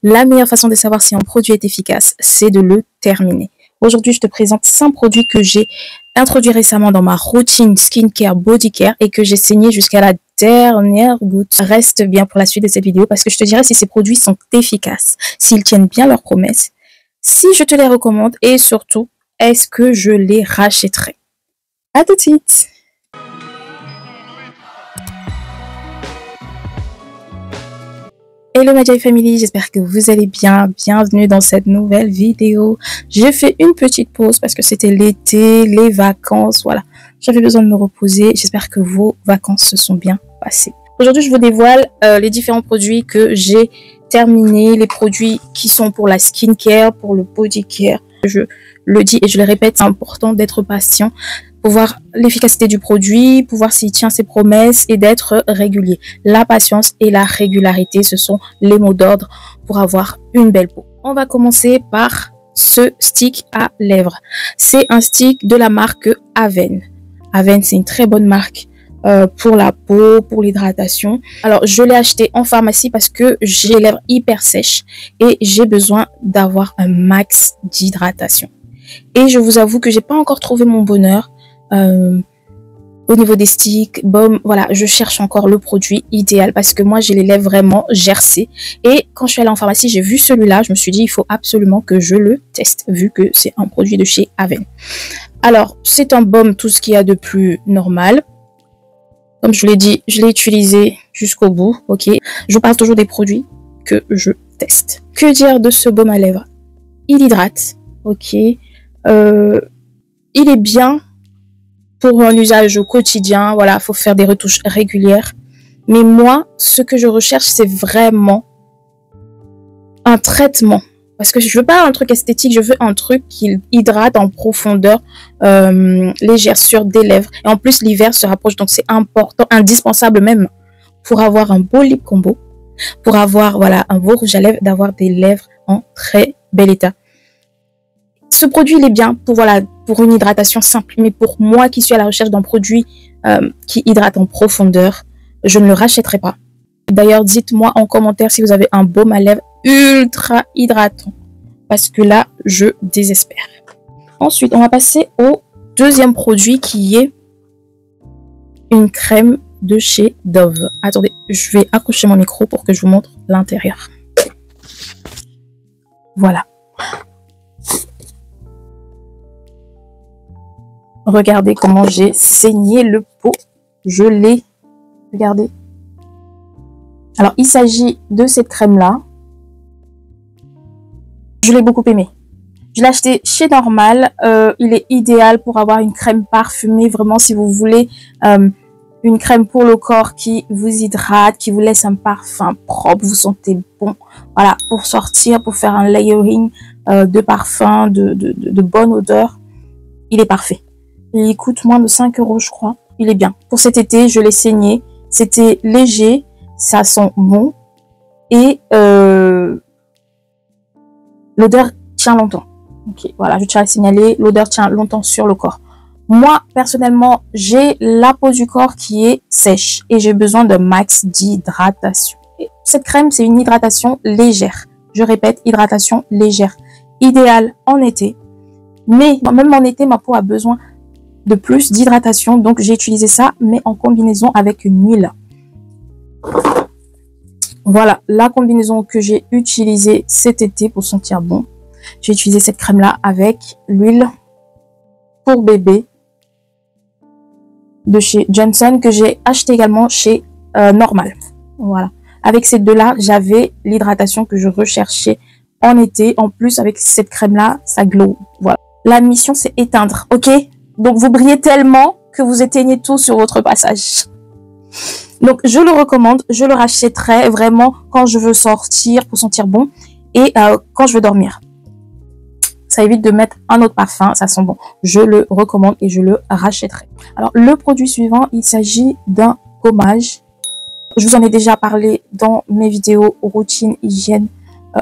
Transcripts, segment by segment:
La meilleure façon de savoir si un produit est efficace, c'est de le terminer. Aujourd'hui, je te présente 5 produits que j'ai introduits récemment dans ma routine skincare, body care et que j'ai saigné jusqu'à la dernière goutte. Reste bien pour la suite de cette vidéo parce que je te dirai si ces produits sont efficaces, s'ils tiennent bien leurs promesses, si je te les recommande et surtout, est-ce que je les rachèterai. À tout de suite. Hello my Joy Family, j'espère que vous allez bien. Bienvenue dans cette nouvelle vidéo. J'ai fait une petite pause parce que c'était l'été, les vacances, voilà. J'avais besoin de me reposer. J'espère que vos vacances se sont bien passées. Aujourd'hui, je vous dévoile les différents produits que j'ai terminés, les produits qui sont pour la skincare, pour le body care. Je le dis et je le répète, c'est important d'être patient pour voir l'efficacité du produit, pour voir s'il tient ses promesses et d'être régulier. La patience et la régularité, ce sont les mots d'ordre pour avoir une belle peau. On va commencer par ce stick à lèvres. C'est un stick de la marque Avène. Avène, c'est une très bonne marque pour la peau, pour l'hydratation. Alors, je l'ai acheté en pharmacie parce que j'ai les lèvres hyper sèches et j'ai besoin d'avoir un max d'hydratation. Et je vous avoue que j'ai pas encore trouvé mon bonheur. Au niveau des sticks, baumes, voilà, je cherche encore le produit idéal parce que moi j'ai les lèvres vraiment gercées et quand je suis allée en pharmacie j'ai vu celui-là, je me suis dit il faut absolument que je le teste vu que c'est un produit de chez Avène. Alors c'est un baume, tout ce qu'il y a de plus normal, comme je l'ai dit, je l'ai utilisé jusqu'au bout, ok. Je vous parle toujours des produits que je teste. Que dire de ce baume à lèvres? Il hydrate, ok, il est bien pour un usage au quotidien, voilà, faut faire des retouches régulières. Mais moi, ce que je recherche, c'est vraiment un traitement. Parce que je veux pas un truc esthétique, je veux un truc qui hydrate en profondeur les gerçures des lèvres. Et en plus, l'hiver se rapproche, donc c'est important, indispensable même, pour avoir un beau lip combo, pour avoir voilà un beau rouge à lèvres, d'avoir des lèvres en très bel état. Ce produit, il est bien pour, voilà, pour une hydratation simple. Mais pour moi qui suis à la recherche d'un produit qui hydrate en profondeur, je ne le rachèterai pas. D'ailleurs, dites-moi en commentaire si vous avez un baume à lèvres ultra hydratant. Parce que là, je désespère. Ensuite, on va passer au deuxième produit qui est une crème de chez Dove. Attendez, je vais accrocher mon micro pour que je vous montre l'intérieur. Voilà. Regardez comment j'ai saigné le pot. Je l'ai. Regardez. Alors, il s'agit de cette crème-là. Je l'ai beaucoup aimé. Je l'ai acheté chez Normal. Il est idéal pour avoir une crème parfumée. Vraiment, si vous voulez une crème pour le corps qui vous hydrate, qui vous laisse un parfum propre, vous sentez bon. Voilà, pour sortir, pour faire un layering de parfum, de bonne odeur. Il est parfait. Il coûte moins de 5 €, je crois. Il est bien. Pour cet été, je l'ai saigné. C'était léger, ça sent bon. Et l'odeur tient longtemps. Ok, voilà, je tiens à signaler, l'odeur tient longtemps sur le corps. Moi, personnellement, j'ai la peau du corps qui est sèche et j'ai besoin d'un max d'hydratation. Cette crème, c'est une hydratation légère. Je répète, hydratation légère. Idéale en été. Mais même en été, ma peau a besoin de plus d'hydratation, donc j'ai utilisé ça mais en combinaison avec une huile. Voilà la combinaison que j'ai utilisée cet été pour sentir bon. J'ai utilisé cette crème là avec l'huile pour bébé de chez Johnson que j'ai acheté également chez Normal. Voilà, avec ces deux là j'avais l'hydratation que je recherchais en été. En plus avec cette crème là ça glow. Voilà, la mission c'est éteindre, ok. Donc, vous brillez tellement que vous éteignez tout sur votre passage. Donc, je le recommande. Je le rachèterai vraiment quand je veux sortir pour sentir bon et quand je veux dormir. Ça évite de mettre un autre parfum. Ça sent bon. Je le recommande et je le rachèterai. Alors, le produit suivant, il s'agit d'un gommage. Je vous en ai déjà parlé dans mes vidéos routine, hygiène,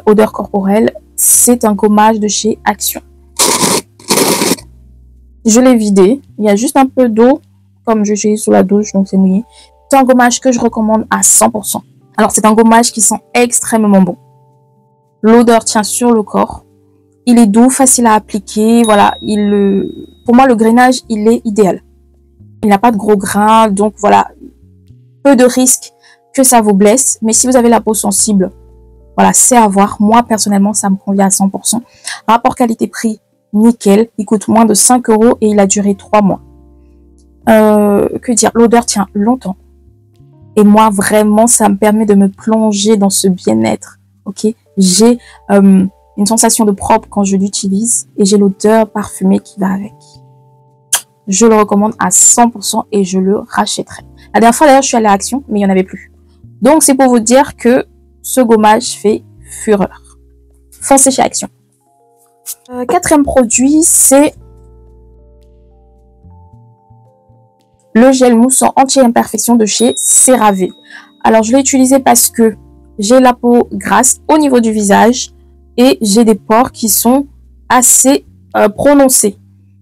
odeur corporelle. C'est un gommage de chez Action. Je l'ai vidé. Il y a juste un peu d'eau, comme je suis sous la douche, donc c'est mouillé. C'est un gommage que je recommande à 100%. Alors, c'est un gommage qui sent extrêmement bon. L'odeur tient sur le corps. Il est doux, facile à appliquer. Voilà, pour moi, le grainage, il est idéal. Il n'a pas de gros grains, donc voilà, peu de risques que ça vous blesse. Mais si vous avez la peau sensible, voilà, c'est à voir. Moi, personnellement, ça me convient à 100%. Rapport qualité-prix, nickel. Il coûte moins de 5 € et il a duré 3 mois. Que dire? L'odeur tient longtemps. Et moi, vraiment, ça me permet de me plonger dans ce bien-être. Ok? J'ai une sensation de propre quand je l'utilise et j'ai l'odeur parfumée qui va avec. Je le recommande à 100% et je le rachèterai. La dernière fois, d'ailleurs, je suis allée à Action, mais il n'y en avait plus. Donc, c'est pour vous dire que ce gommage fait fureur. Foncez chez Action. Quatrième produit, c'est le gel moussant anti-imperfection de chez CeraVe. Alors, je l'ai utilisé parce que j'ai la peau grasse au niveau du visage et j'ai des pores qui sont assez prononcés.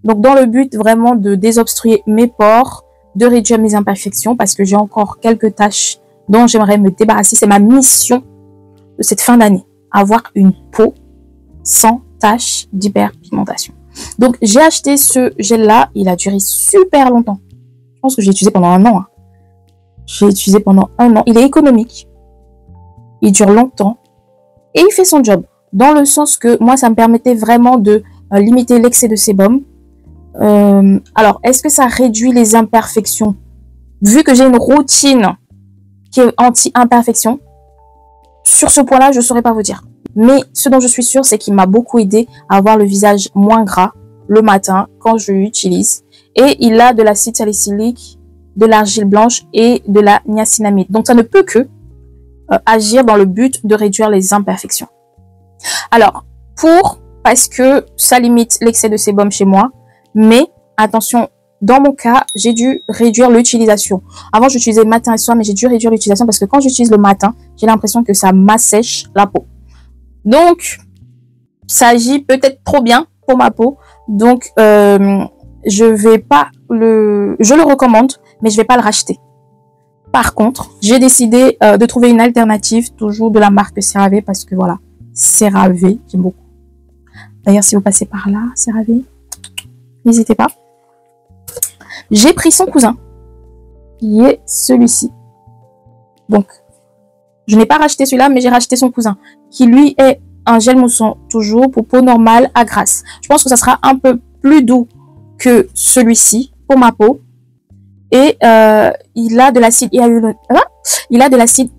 Donc, dans le but vraiment de désobstruer mes pores, de réduire mes imperfections parce que j'ai encore quelques taches dont j'aimerais me débarrasser. C'est ma mission de cette fin d'année, avoir une peau sans taches d'hyperpigmentation. Donc, j'ai acheté ce gel-là. Il a duré super longtemps. Je pense que j'ai utilisé pendant 1 an. J'ai utilisé pendant 1 an. Il est économique. Il dure longtemps. Et il fait son job. Dans le sens que moi, ça me permettait vraiment de limiter l'excès de sébum. Alors, est-ce que ça réduit les imperfections? Vu que j'ai une routine qui est anti-imperfection, sur ce point-là, je ne saurais pas vous dire. Mais ce dont je suis sûre, c'est qu'il m'a beaucoup aidé à avoir le visage moins gras le matin quand je l'utilise. Et il a de l'acide salicylique, de l'argile blanche et de la niacinamide. Donc, ça ne peut que agir dans le but de réduire les imperfections. Alors, parce que ça limite l'excès de sébum chez moi, mais attention, dans mon cas, j'ai dû réduire l'utilisation. Avant, j'utilisais matin et soir, mais j'ai dû réduire l'utilisation parce que quand j'utilise le matin, j'ai l'impression que ça m'assèche la peau. Donc, ça agit peut-être trop bien pour ma peau. Donc, je le recommande, mais je vais pas le racheter. Par contre, j'ai décidé de trouver une alternative, toujours de la marque CeraVe, parce que voilà, CeraVe, j'aime beaucoup. D'ailleurs, si vous passez par là, CeraVe, n'hésitez pas. J'ai pris son cousin, qui est celui-ci. Donc, je n'ai pas racheté celui-là, mais j'ai racheté son cousin, qui lui est un gel moussant, toujours pour peau normale à grasse. Je pense que ça sera un peu plus doux que celui-ci pour ma peau. Et il a de l'acide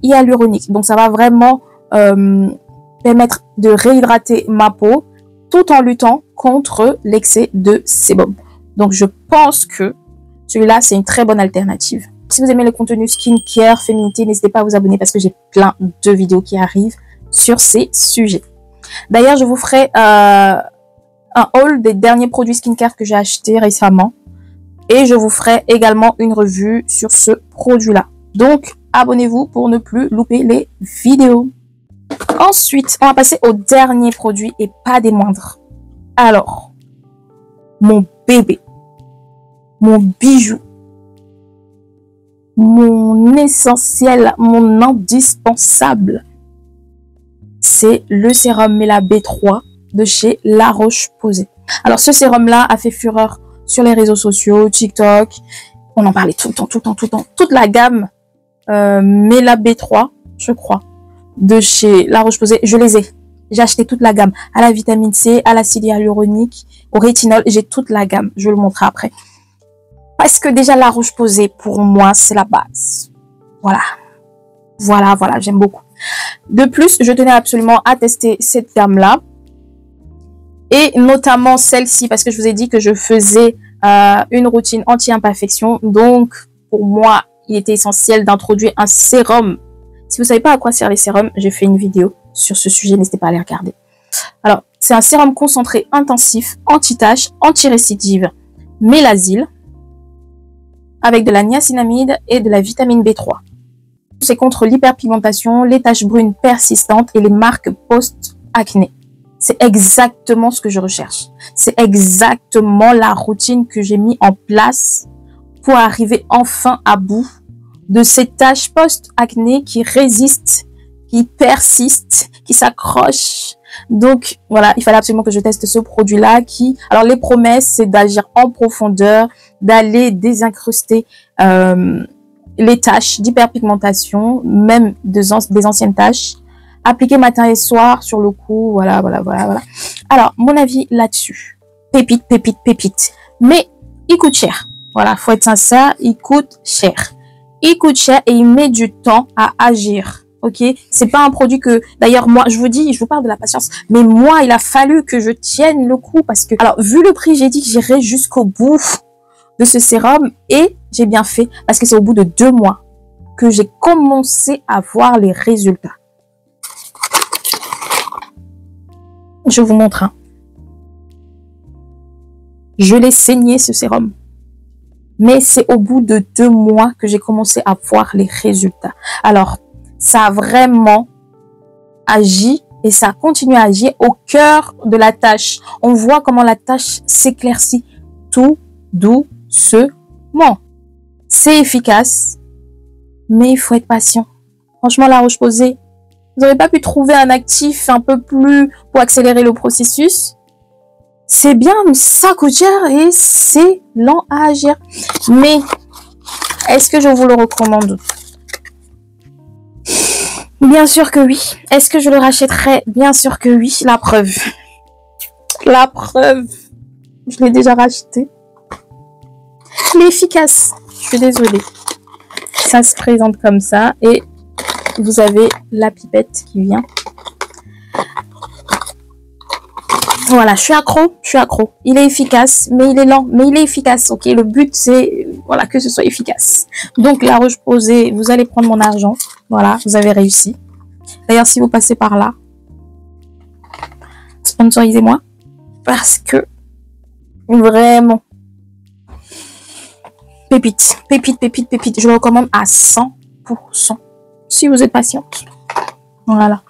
hyaluronique. Donc, ça va vraiment permettre de réhydrater ma peau tout en luttant contre l'excès de sébum. Donc, je pense que celui-là, c'est une très bonne alternative. Si vous aimez le contenu skincare, féminité, n'hésitez pas à vous abonner parce que j'ai plein de vidéos qui arrivent sur ces sujets. D'ailleurs, je vous ferai un haul des derniers produits skincare que j'ai achetés récemment. Et je vous ferai également une revue sur ce produit-là. Donc, abonnez-vous pour ne plus louper les vidéos. Ensuite, on va passer au dernier produit et pas des moindres. Alors, mon bébé, mon bijou, mon essentiel, mon indispensable, c'est le sérum Mela B3 de chez La Roche-Posay. Alors, ce sérum-là a fait fureur sur les réseaux sociaux, TikTok, on en parlait tout le temps. Toute la gamme Mela B3, je crois, de chez La Roche-Posay, je les ai. J'ai acheté toute la gamme, à la vitamine C, à l'acide hyaluronique, au rétinol, j'ai toute la gamme, je vais le montrer après. Parce que déjà La Roche-Posay, pour moi, c'est la base. Voilà, j'aime beaucoup. De plus, je tenais absolument à tester cette gamme-là. Et notamment celle-ci, parce que je vous ai dit que je faisais une routine anti-imperfection. Donc, pour moi, il était essentiel d'introduire un sérum. Si vous ne savez pas à quoi servent les sérums, j'ai fait une vidéo sur ce sujet, n'hésitez pas à aller regarder. Alors, c'est un sérum concentré intensif, anti-tache, anti-récidive, mélasyle, avec de la niacinamide et de la vitamine B3. C'est contre l'hyperpigmentation, les taches brunes persistantes et les marques post-acné. C'est exactement ce que je recherche. C'est exactement la routine que j'ai mis en place pour arriver enfin à bout de ces taches post-acné qui résistent qui persiste, qui s'accroche. Donc voilà, il fallait absolument que je teste ce produit-là qui, alors les promesses, c'est d'agir en profondeur, d'aller désincruster les taches d'hyperpigmentation, même des anciennes taches. Appliquer matin et soir sur le cou, voilà. Alors, mon avis là-dessus, pépite. Mais il coûte cher. Voilà, faut être sincère, il coûte cher. Il coûte cher et il met du temps à agir. Ok, c'est pas un produit que, d'ailleurs, moi, je vous parle de la patience, mais moi, il a fallu que je tienne le coup parce que, alors, vu le prix, j'ai dit que j'irais jusqu'au bout de ce sérum et j'ai bien fait parce que c'est au bout de 2 mois que j'ai commencé à voir les résultats. Je vous montre. Hein. Je l'ai saigné ce sérum. Mais c'est au bout de 2 mois que j'ai commencé à voir les résultats. Alors, ça a vraiment agi et ça continue à agir au cœur de la tache. On voit comment la tache s'éclaircit tout doucement. C'est efficace, mais il faut être patient. Franchement, la Roche-Posay, vous n'avez pas pu trouver un actif un peu plus pour accélérer le processus? C'est bien, ça coûte cher et c'est lent à agir. Mais est-ce que je vous le recommande? Bien sûr que oui. Est-ce que je le rachèterai? Bien sûr que oui. La preuve. La preuve. Je l'ai déjà racheté. Il est efficace. Je suis désolée. Ça se présente comme ça et vous avez la pipette qui vient. Voilà, je suis accro. Il est efficace, mais il est lent, mais il est efficace. Ok, le but c'est voilà que ce soit efficace. Donc la Roche-Posay, vous allez prendre mon argent. Voilà, vous avez réussi. D'ailleurs, si vous passez par là, sponsorisez-moi parce que vraiment pépite. Je le recommande à 100%. Si vous êtes patiente. Voilà.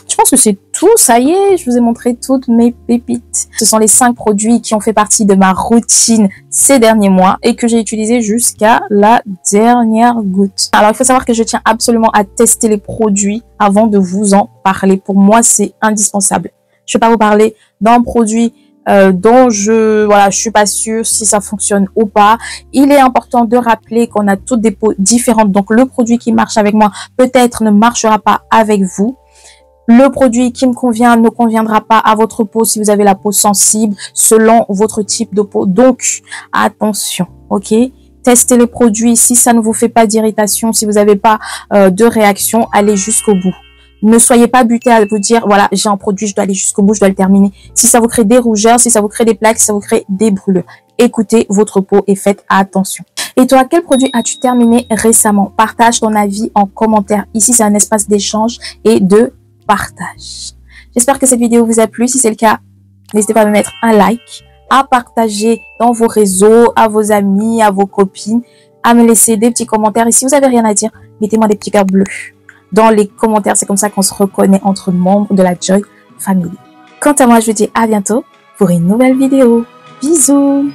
Je pense que c'est tout, ça y est, je vous ai montré toutes mes pépites. Ce sont les 5 produits qui ont fait partie de ma routine ces derniers mois et que j'ai utilisé jusqu'à la dernière goutte. Alors, il faut savoir que je tiens absolument à tester les produits avant de vous en parler. Pour moi, c'est indispensable. Je ne vais pas vous parler d'un produit dont je suis pas sûre si ça fonctionne ou pas. Il est important de rappeler qu'on a toutes des peaux différentes. Donc, le produit qui marche avec moi peut-être ne marchera pas avec vous. Le produit qui me convient ne conviendra pas à votre peau si vous avez la peau sensible selon votre type de peau. Donc, attention, ok? Testez les produits. Si ça ne vous fait pas d'irritation, si vous n'avez pas de réaction, allez jusqu'au bout. Ne soyez pas buté à vous dire, voilà, j'ai un produit, je dois aller jusqu'au bout, je dois le terminer. Si ça vous crée des rougeurs, si ça vous crée des plaques, si ça vous crée des brûlures, écoutez votre peau et faites attention. Et toi, quel produit as-tu terminé récemment? Partage ton avis en commentaire. Ici, c'est un espace d'échange et de partage. J'espère que cette vidéo vous a plu. Si c'est le cas, n'hésitez pas à me mettre un like, à partager dans vos réseaux, à vos amis, à vos copines, à me laisser des petits commentaires. Et si vous n'avez rien à dire, mettez-moi des petits cœurs bleus dans les commentaires. C'est comme ça qu'on se reconnaît entre membres de la Joy Family. Quant à moi, je vous dis à bientôt pour une nouvelle vidéo. Bisous!